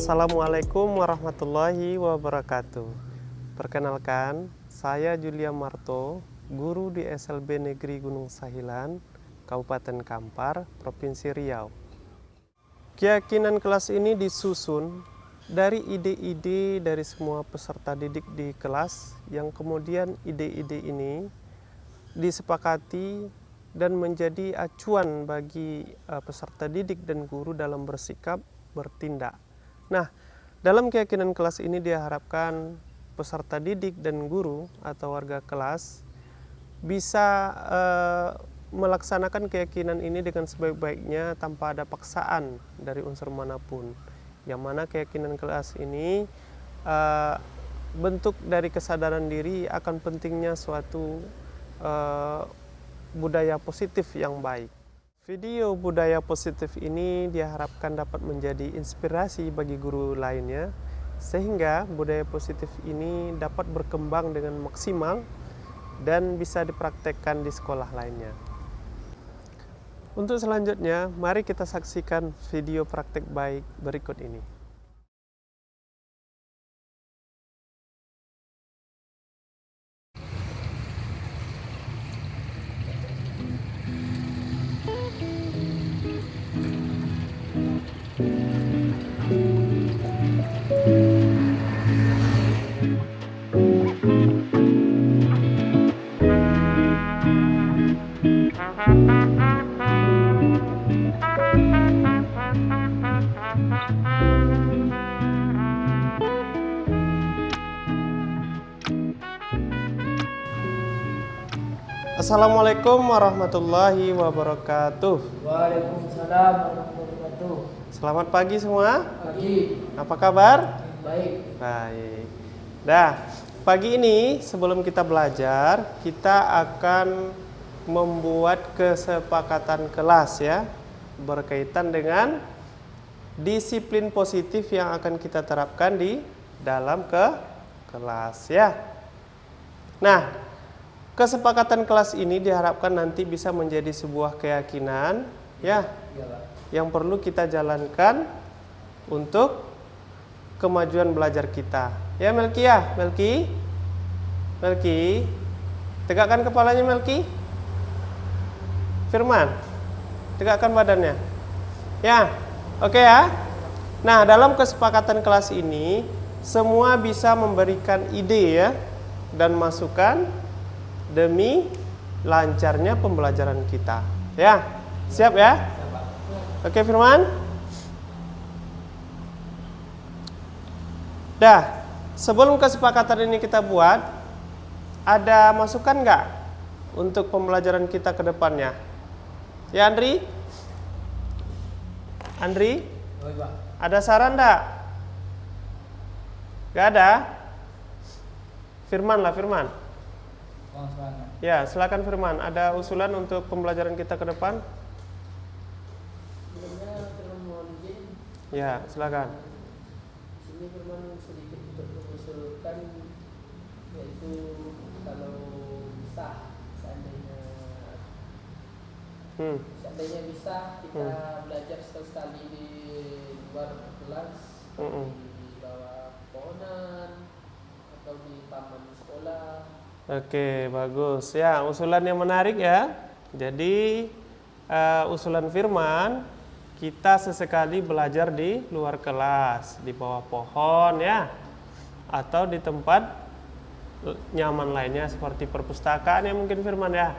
Assalamualaikum warahmatullahi wabarakatuh. Perkenalkan, saya Julia Marto, guru di SLB Negeri Gunung Sahilan, Kabupaten Kampar, Provinsi Riau. Keyakinan kelas ini disusun dari ide-ide dari semua peserta didik di kelas, yang kemudian ide-ide ini disepakati dan menjadi acuan bagi peserta didik dan guru dalam bersikap, bertindak. Nah, dalam keyakinan kelas ini diharapkan peserta didik dan guru atau warga kelas bisa melaksanakan keyakinan ini dengan sebaik-baiknya tanpa ada paksaan dari unsur manapun. Yang mana keyakinan kelas ini bentuk dari kesadaran diri akan pentingnya suatu budaya positif yang baik. Video budaya positif ini diharapkan dapat menjadi inspirasi bagi guru lainnya, sehingga budaya positif ini dapat berkembang dengan maksimal dan bisa dipraktekkan di sekolah lainnya. Untuk selanjutnya, mari kita saksikan video praktek baik berikut ini. Assalamualaikum warahmatullahi wabarakatuh. Waalaikumsalam warahmatullahi wabarakatuh. Selamat pagi semua. Pagi. Apa kabar? Baik. Baik. Pagi ini sebelum kita belajar, kita akan membuat kesepakatan kelas ya, berkaitan dengan disiplin positif yang akan kita terapkan di dalam kelas ya. Nah, kesepakatan kelas ini diharapkan nanti bisa menjadi sebuah keyakinan ya, yang perlu kita jalankan untuk kemajuan belajar kita. Ya Melki ya, Melki, tegakkan kepalanya Melki. Firman, tegakkan badannya. Ya, oke ya. Nah, dalam kesepakatan kelas ini semua bisa memberikan ide ya dan masukan demi lancarnya pembelajaran kita. Ya, siap ya? Oke Firman? Sebelum kesepakatan ini kita buat, ada masukan nggak untuk pembelajaran kita ke depannya? Ya Andri? Andri? Ada saran nggak? Nggak ada? Firman lah, Firman. Ya, silakan Firman. Ada usulan untuk pembelajaran kita ke depan? Ya, silakan. Ini Firman sedikit mengusulkan, yaitu kalau bisa seandainya bisa kita belajar sekali di luar kelas, di bawah pohonan atau di taman sekolah. Oke, bagus. Ya, usulan yang menarik ya. Jadi, usulan Firman, kita sesekali belajar di luar kelas, di bawah pohon ya, atau di tempat nyaman lainnya seperti perpustakaan ya mungkin Firman ya.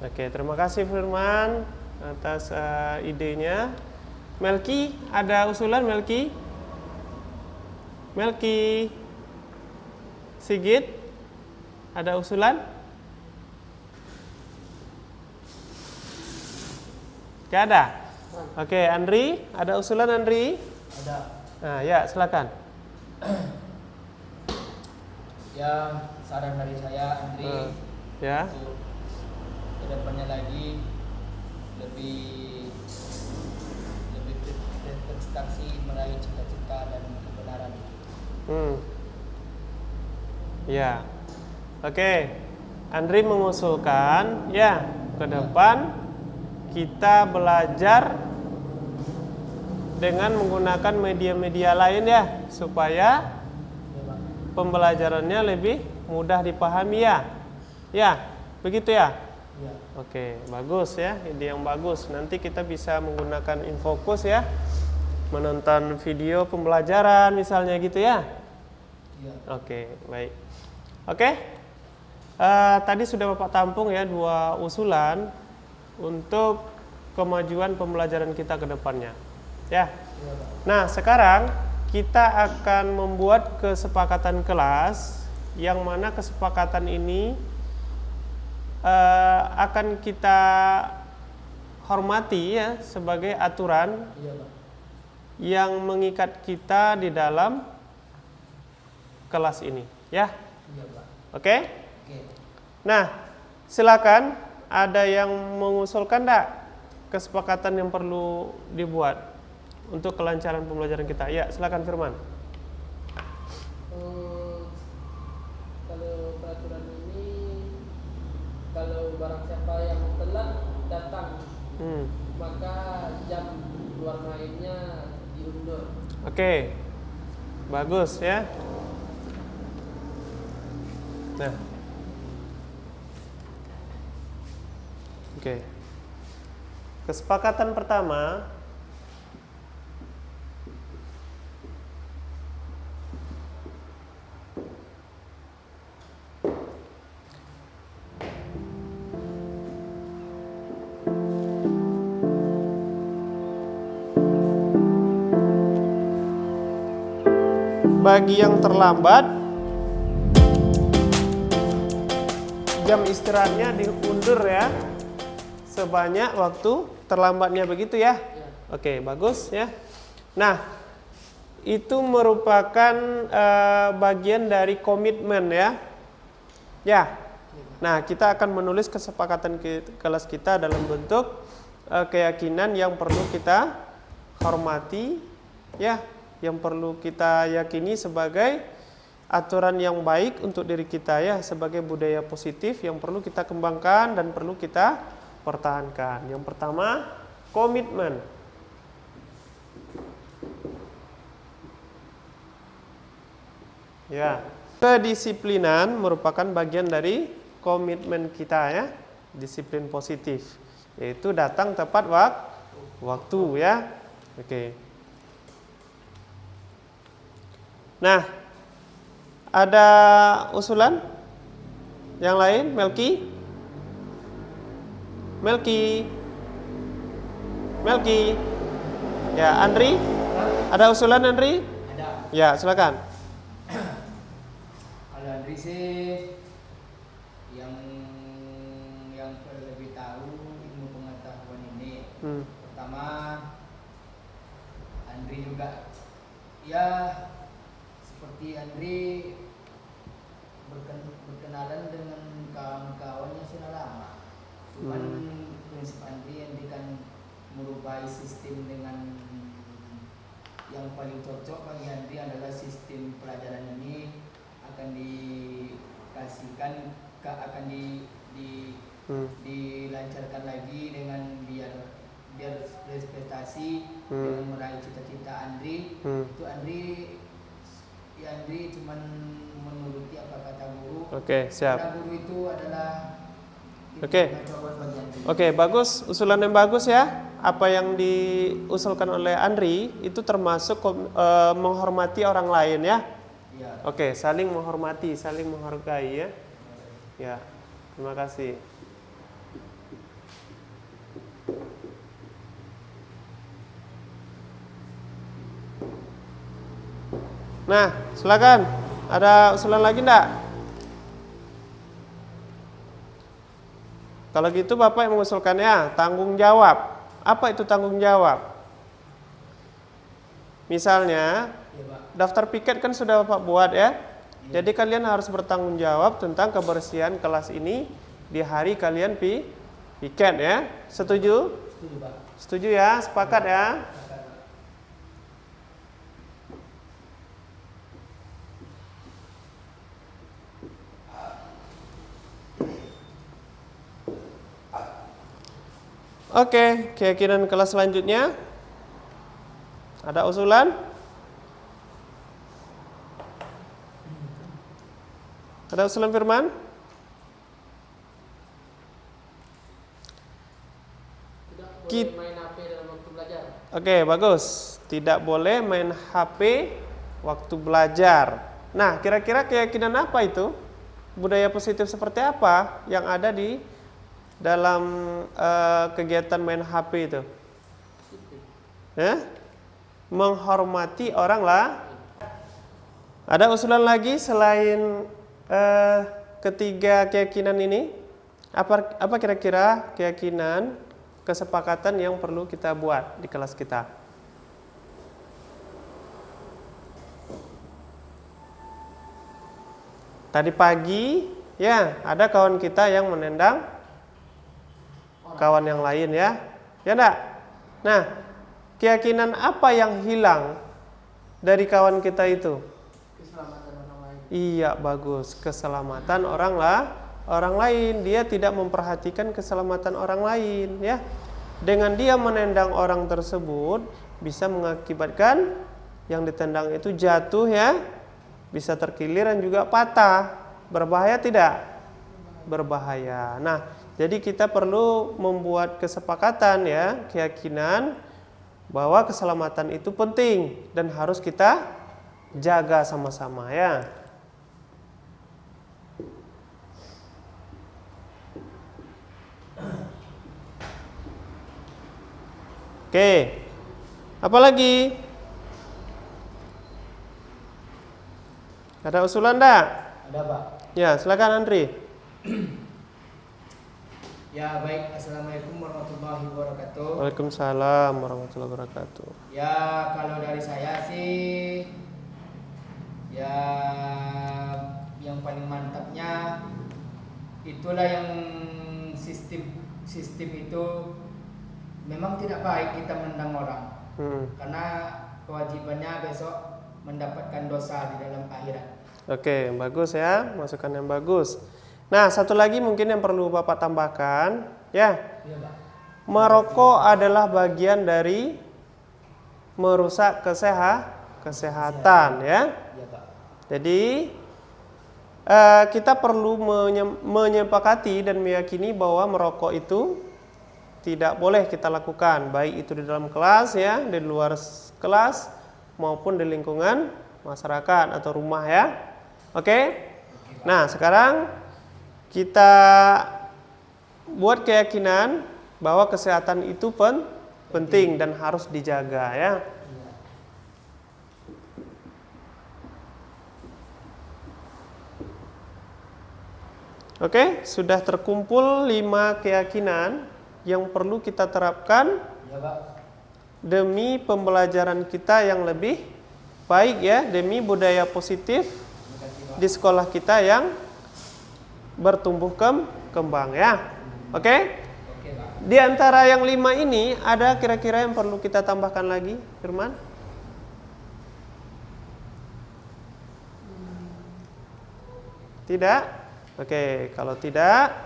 Oke, terima kasih Firman atas idenya. Melki, ada usulan Melki? Melki, Sigit, ada usulan? Gak ada? Oke, Andri, ada usulan Andri? Ada. Nah, ya, silakan. Ya, saran dari saya Andri, Ya. untuk kedepannya lagi lebih berprestasi meraih cita-cita dan kebenaran. Ya. Oke. Andri mengusulkan ya, ke depan kita belajar dengan menggunakan media-media lain ya, supaya Iya, Pak. pembelajarannya lebih mudah dipahami ya. Ya, begitu ya. Iya. Oke, bagus ya, ide yang bagus. Nanti kita bisa menggunakan Infocus ya, menonton video pembelajaran misalnya gitu ya. Iya. Oke, baik. Oke, tadi sudah Bapak tampung ya 2 usulan untuk kemajuan pembelajaran kita ke depannya. Ya. Iya, Pak. Nah, sekarang kita akan membuat kesepakatan kelas, yang mana kesepakatan ini akan kita hormati ya sebagai aturan Iya, Pak. yang mengikat kita di dalam kelas ini ya. Iya, Pak. Oke? Oke. Nah, silakan, ada yang mengusulkan enggak kesepakatan yang perlu dibuat untuk kelancaran pembelajaran kita? Ya, silakan Firman. Kalau peraturan ini, kalau barang siapa yang telat datang, maka jam keluar mainnya diundur. Oke. Bagus ya. Nah. Oke. Kesepakatan pertama, bagi yang terlambat, jam istirahatnya diundur ya, sebanyak waktu terlambatnya, begitu ya. Oke, bagus ya. Nah, itu merupakan bagian dari komitmen ya. Ya. Nah, kita akan menulis kesepakatan kelas kita dalam bentuk keyakinan yang perlu kita hormati ya, yang perlu kita yakini sebagai aturan yang baik untuk diri kita ya, sebagai budaya positif yang perlu kita kembangkan dan perlu kita pertahankan. Yang pertama, komitmen. Ya, kedisiplinan merupakan bagian dari komitmen kita ya, disiplin positif, yaitu datang tepat waktu ya. Oke. Nah, ada usulan yang lain? Melki? Ya, Andri? Ada usulan, Andri? Ada. Ya, silakan. Kalau Andri sih yang lebih tahu ilmu pengetahuan ini. Pertama, Andri juga ya seperti Andri berkenalan dengan kawan-kawannya sudah lama. Cuman prinsip Andri kan merubah sistem dengan yang paling cocok bagi Andri adalah sistem pelajaran ini akan dilancarkan lagi dengan biar berprestasi dengan meraih cita-cita Andri. Itu Andri cuman menuruti apa kata guru. Oke, siap. Karena guru itu adalah Oke, bagus, usulan yang bagus ya. Apa yang diusulkan oleh Andri itu termasuk menghormati orang lain ya. Ya. Oke, saling menghormati, saling menghargai ya. Ya, terima kasih. Nah, silakan. Ada usulan lagi enggak? Kalau gitu Bapak yang mengusulkannya, tanggung jawab. Apa itu tanggung jawab? Misalnya, daftar piket kan sudah Bapak buat ya. Jadi kalian harus bertanggung jawab tentang kebersihan kelas ini di hari kalian piket ya. Setuju? Setuju, Pak. Setuju ya, sepakat ya. Oke, keyakinan kelas selanjutnya. Ada usulan? Ada usulan firman? Tidak boleh main HP dalam waktu belajar. Oke, bagus. Tidak boleh main HP waktu belajar. Nah, kira-kira keyakinan apa itu? Budaya positif seperti apa yang ada di dalam kegiatan main HP itu? Menghormati orang lah. Ada usulan lagi selain ketiga keyakinan ini? Apa kira-kira keyakinan, kesepakatan yang perlu kita buat di kelas kita? Tadi pagi ya ada kawan kita yang menendang kawan yang lain ya. Ya enggak? Nah, keyakinan apa yang hilang dari kawan kita itu? Keselamatan orang lain. Iya, bagus. Keselamatan orang lain. Dia tidak memperhatikan keselamatan orang lain ya. Dengan dia menendang orang tersebut bisa mengakibatkan yang ditendang itu jatuh ya. Bisa terkilir dan juga patah. Berbahaya tidak? Berbahaya. Nah, jadi kita perlu membuat kesepakatan ya, keyakinan bahwa keselamatan itu penting dan harus kita jaga sama-sama ya. Oke. Apa lagi? Ada usulan enggak? Ada, Pak. Ya, silakan Andri. Ya, baik. Assalamualaikum warahmatullahi wabarakatuh. Waalaikumsalam warahmatullahi wabarakatuh. Ya, kalau dari saya sih ya yang paling mantapnya itulah yang sistem itu memang tidak baik kita menendang orang. Karena kewajibannya besok mendapatkan dosa di dalam akhirat. Oke, bagus ya, masukan yang bagus. Nah, satu lagi mungkin yang perlu Bapak tambahkan, ya. Iya, Pak. Merokok adalah bagian dari merusak kesehatan, ya. Iya, Pak. Jadi kita perlu menyepakati dan meyakini bahwa merokok itu tidak boleh kita lakukan, baik itu di dalam kelas ya, di luar kelas maupun di lingkungan masyarakat atau rumah ya. Oke? Nah, sekarang kita buat keyakinan bahwa kesehatan itu penting dan harus dijaga ya. Oke, sudah terkumpul 5 keyakinan yang perlu kita terapkan Iya, Pak. demi pembelajaran kita yang lebih baik ya, demi budaya positif di sekolah kita yang bertumbuh kembang ya. Oke? Oke, Pak. Di antara yang 5 ini ada kira-kira yang perlu kita tambahkan lagi, Firman? Tidak? Oke, kalau tidak,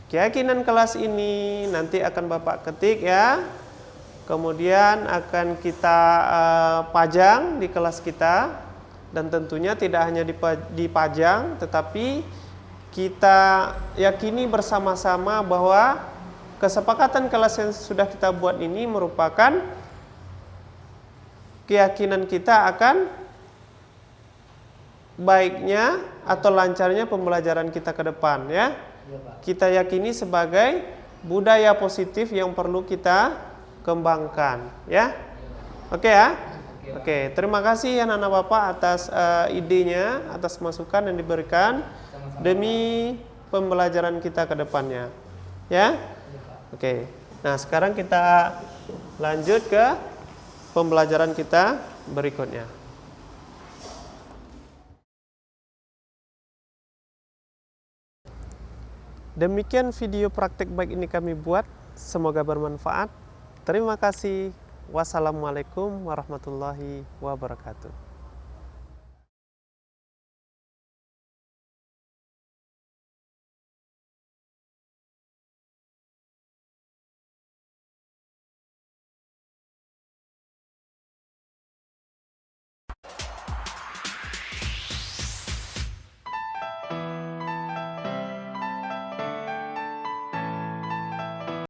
keyakinan kelas ini nanti akan Bapak ketik ya. Kemudian akan kita pajang di kelas kita, dan tentunya tidak hanya dipajang, tetapi kita yakini bersama-sama bahwa kesepakatan kelas yang sudah kita buat ini merupakan keyakinan kita akan baiknya atau lancarnya pembelajaran kita ke depan ya. Kita yakini sebagai budaya positif yang perlu kita kembangkan ya. Oke ya. Oke, terima kasih anak-anak Bapak atas idenya, atas masukan yang diberikan demi pembelajaran kita ke depannya. Ya? Oke. Nah, sekarang kita lanjut ke pembelajaran kita berikutnya. Demikian video praktek baik ini kami buat, semoga bermanfaat. Terima kasih. Wassalamualaikum warahmatullahi wabarakatuh.